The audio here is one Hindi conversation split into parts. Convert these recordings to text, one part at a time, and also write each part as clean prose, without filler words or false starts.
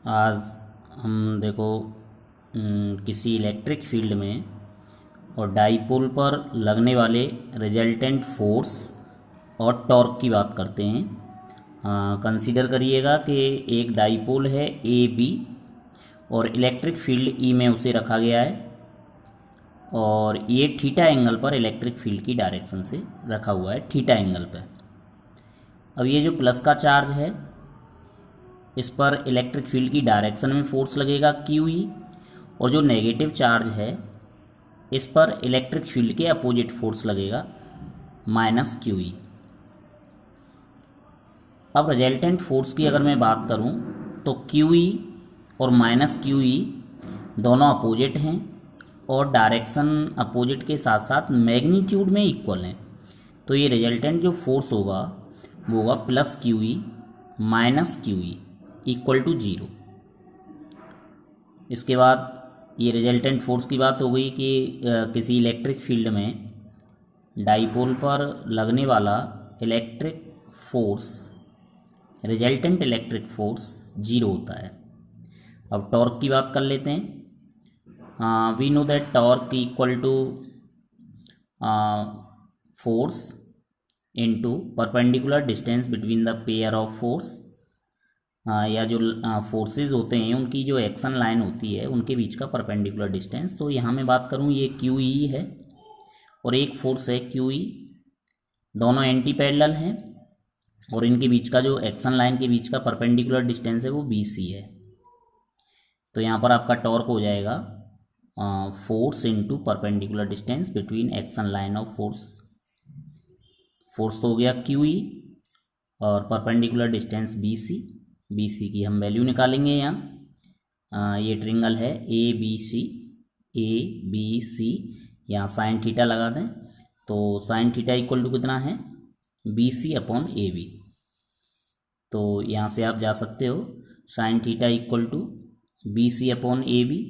आज हम देखो किसी इलेक्ट्रिक फील्ड में और डाइपोल पर लगने वाले रिजल्टेंट फोर्स और टॉर्क की बात करते हैं। कंसीडर करिएगा कि एक डाइपोल है ए बी और इलेक्ट्रिक फील्ड ई में उसे रखा गया है और ये थीटा एंगल पर इलेक्ट्रिक फील्ड की डायरेक्शन से रखा हुआ है, थीटा एंगल पर। अब ये जो प्लस का चार्ज है इस पर इलेक्ट्रिक फील्ड की डायरेक्शन में फोर्स लगेगा क्यू ई, और जो नेगेटिव चार्ज है इस पर इलेक्ट्रिक फील्ड के अपोजिट फोर्स लगेगा माइनस क्यू ई। अब रिजल्टेंट फोर्स की अगर मैं बात करूं तो क्यू ई और माइनस क्यू ई दोनों अपोजिट हैं और डायरेक्शन अपोजिट के साथ साथ मैग्नीट्यूड में इक्वल हैं। तो ये रिजल्टेंट जो फोर्स होगा वो होगा plus q e minus q e equal to zero. इसके बाद ये रिजल्टेंट फोर्स की बात हो गई कि किसी इलेक्ट्रिक फील्ड में डाइपोल पर लगने वाला electric force, resultant electric force zero होता है। अब टॉर्क की बात कर लेते हैं। We know that torque equal to force into perpendicular distance between the pair of force, या जो फोर्सेस होते हैं उनकी जो एक्शन लाइन होती है उनके बीच का परपेंडिकुलर डिस्टेंस। तो यहाँ मैं बात करूँ ये क्यू ई है और एक फोर्स है क्यू ई, दोनों एंटी पैरेलल हैं और इनके बीच का जो एक्शन लाइन के बीच का परपेंडिकुलर डिस्टेंस है वो बी सी है। तो यहाँ पर आपका टॉर्क हो जाएगा force into perpendicular distance between action line of force. Force तो हो गया क्यू ई और perpendicular distance B C. B C की हम वैल्यू निकालेंगे यहाँ। ये ट्रिंगल है ए बी सी, यहाँ साइन थीटा लगा दें तो साइन थीटा इक्वल टू कितना है B C upon A B. तो यहाँ से आप जा सकते हो sine theta equal to B C upon A B.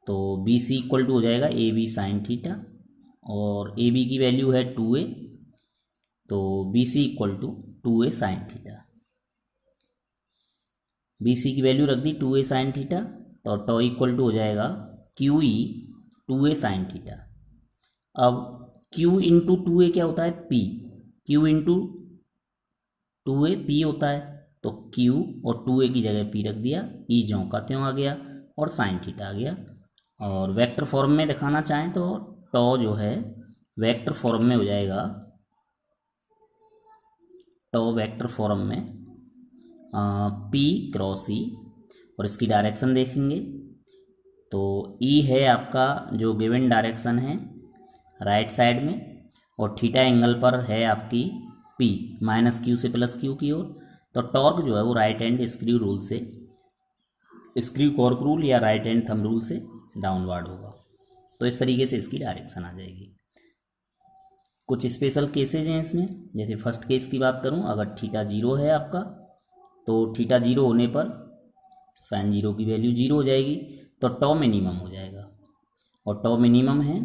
तो बी सी इक्वल टू हो जाएगा ए बी साइन थीटा और ए बी की वैल्यू है 2a, तो B C equal to 2a sine theta. B C की वैल्यू रख दी 2a साइन थीटा, तो टॉ इक्वल टू हो जाएगा Q E 2a sine theta. अब q इंटू 2a क्या होता है p, q into 2a p होता है, तो q और 2a की जगह p रख दिया, e ज्यों का त्यों आ गया और साइन थीटा आ गया। और वेक्टर फॉर्म में दिखाना चाहें तो टॉ जो है वेक्टर फॉर्म में हो जाएगा, टॉ वेक्टर फॉर्म में P क्रॉस ई, और इसकी डायरेक्शन देखेंगे तो E है आपका जो गिवन डायरेक्शन है राइट साइड में और थीटा एंगल पर है आपकी P माइनस क्यू से प्लस क्यू की ओर। तो टॉर्क जो है वो राइट हैंड स्क्रू रूल से, स्क्रू कॉर्क रूल या राइट हैंड थंब रूल से डाउनवर्ड होगा। तो इस तरीके से इसकी डायरेक्शन आ जाएगी। कुछ स्पेशल केसेज हैं इसमें, जैसे फर्स्ट केस की बात करूं, अगर थीटा जीरो है आपका तो थीटा जीरो होने पर साइन जीरो की वैल्यू जीरो हो जाएगी, तो टॉ मिनिमम हो जाएगा। और टॉ मिनिमम है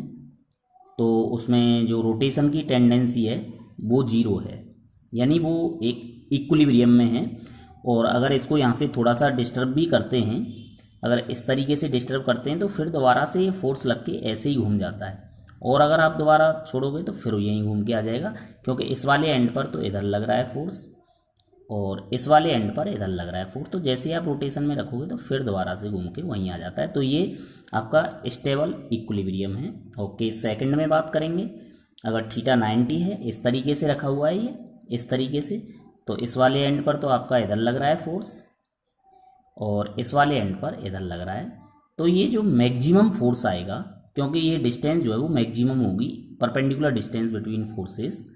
तो उसमें जो रोटेशन की टेंडेंसी है वो जीरो है, यानी वो एक इक्विलिब्रियम में है। और अगर इसको यहाँ से थोड़ा सा डिस्टर्ब भी करते हैं, अगर इस तरीके से डिस्टर्ब करते हैं तो फिर दोबारा से ये फोर्स लग के ऐसे ही घूम जाता है, और अगर आप दोबारा छोड़ोगे तो फिर यहीं घूम के आ जाएगा, क्योंकि इस वाले एंड पर तो इधर लग रहा है फोर्स और इस वाले एंड पर इधर लग रहा है फोर्स। तो जैसे ही आप रोटेशन में रखोगे तो फिर दोबारा से घूम के वहीं आ जाता है। तो ये आपका स्टेबल इक्विलिब्रियम है। ओके, सेकंड में बात करेंगे, अगर थीटा 90 है, इस तरीके से रखा हुआ है ये इस तरीके से, तो इस वाले एंड पर तो आपका इधर लग रहा है फोर्स और इस वाले एंड पर इधर लग रहा है। तो ये जो मैक्सिमम फोर्स आएगा, क्योंकि ये डिस्टेंस जो है वो मैक्सिमम होगी, परपेंडिकुलर डिस्टेंस बिटवीन फोर्सेस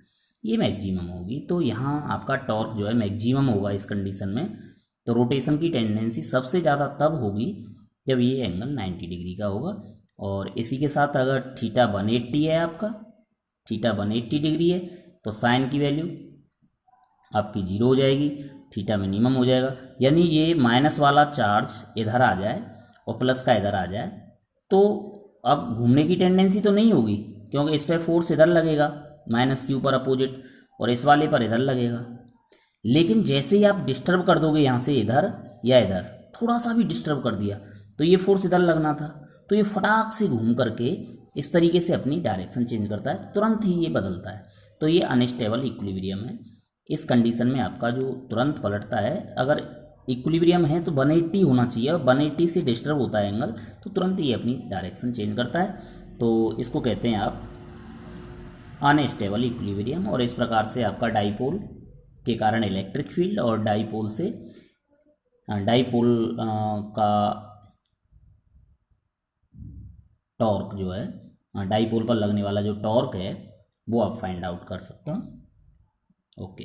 ये मैक्सिमम होगी, तो यहाँ आपका टॉर्क जो है मैक्सिमम होगा इस कंडीशन में। तो रोटेशन की टेंडेंसी सबसे ज़्यादा तब होगी जब ये एंगल 90 डिग्री का होगा। और इसी के साथ अगर थीटा 180 है आपका, थीटा 180 डिग्री है, तो साइन की वैल्यू आपकी जीरो हो जाएगी, थीटा मिनिमम हो जाएगा। यानी ये माइनस वाला चार्ज इधर आ जाए और प्लस का इधर आ जाए तो अब घूमने की टेंडेंसी तो नहीं होगी, क्योंकि इस पर फोर्स इधर लगेगा माइनस क्यू पर अपोजिट और इस वाले पर इधर लगेगा। लेकिन जैसे ही आप डिस्टर्ब कर दोगे यहाँ से इधर या इधर, थोड़ा सा भी डिस्टर्ब कर दिया तो ये फोर्स इधर लगना था, तो ये फटाक से घूम करके इस तरीके से अपनी डायरेक्शन चेंज करता है, तुरंत ही ये बदलता है। तो ये अनस्टेबल इक्विलिब्रियम है। इस कंडीशन में आपका जो तुरंत पलटता है, अगर इक्विलिब्रियम है तो 180 होना चाहिए, और 180 से डिस्टर्ब होता है एंगल तो तुरंत ये अपनी डायरेक्शन चेंज करता है। तो इसको कहते हैं आप अनस्टेबल इक्विलिब्रियम। और इस प्रकार से आपका डाइपोल के कारण इलेक्ट्रिक फील्ड और डाइपोल से डाइपोल का टॉर्क जो है, डाइपोल पर लगने वाला जो टॉर्क है वो आप फाइंड आउट कर सकते हो। ओके।